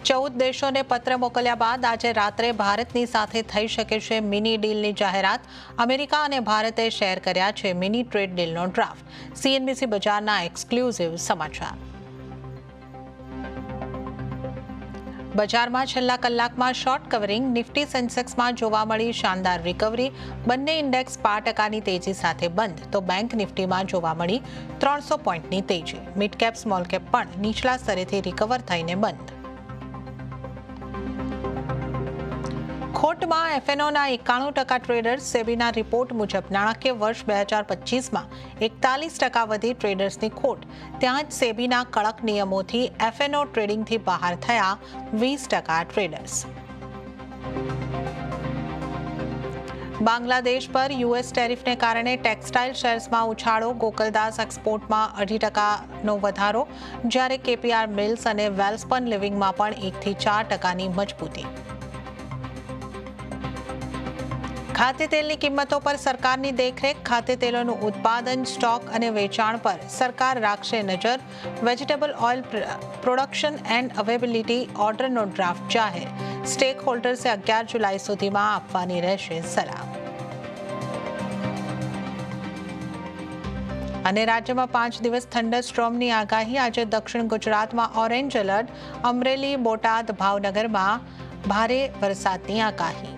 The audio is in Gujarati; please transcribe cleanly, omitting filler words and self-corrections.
14 દેશોને પત્ર મોકલ્યા બાદ આજે રાત્રે ભારતની સાથે થઈ શકે છે મિની ડીલની જાહેરાત। અમેરિકા અને ભારતે શેર કર્યા છે મિની ટ્રેડ ડીલનો ડ્રાફ્ટ। સીએનબીસી બજારના એક્સક્લુઝિવ સમાચાર। બજારમાં છેલ્લા કલાકમાં શોર્ટ કવરિંગ। નિફ્ટી સેન્સેક્સમાં જોવા મળી શાનદાર રિકવરી। બંને ઇન્ડેક્સ 5% તેજી સાથે બંધ, તો બેંક નિફ્ટીમાં જોવા મળી 300 પોઈન્ટની તેજી। મિડ કેપ સ્મોલ કેપ પણ નીચલા સ્તરેથી રિકવર થઈને બંધ। ખોટમાં એફએનઓના 91% ટ્રેડર્સ। સેબીના રિપોર્ટ મુજબ નાણાકીય વર્ષ 2025માં 41% વધી ટ્રેડર્સની ખોટ। ત્યાં જ સેબીના કડક નિયમોથી એફએનઓ ટ્રેડિંગથી બહાર થયા 20% ટ્રેડર્સ। બાંગ્લાદેશ પર યુએસ ટેરિફને કારણે ટેક્સટાઇલ શેર્સમાં ઉછાળો। ગોકલદાસ એક્સપોર્ટમાં 2.5%નો વધારો, જ્યારે કેપીઆર મિલ્સ અને વેલ્સપન લિવિંગમાં પણ 1 થી 4%ની મજબૂતી। ખાદ્યતેલની કિંમતો પર સરકારની દેખરેખ। ખાદ્યતેલોનું ઉત્પાદન, સ્ટોક અને વેચાણ પર સરકાર રાખશે નજર। Vegetable oil production and availability ઓર્ડરનો ડ્રાફ્ટ જાહેર। સ્ટેક હોલ્ડર્સે 11 જુલાઈ સુધીમાં આપવાની રહેશે સલાહ। અને રાજ્યમાં 5 દિવસ થંડર સ્ટ્રોમની આગાહી। આજે દક્ષિણ ગુજરાતમાં ઓરેન્જ એલર્ટ। અમરેલી, બોટાદ, ભાવનગરમાં ભારે વરસાદની આગાહી।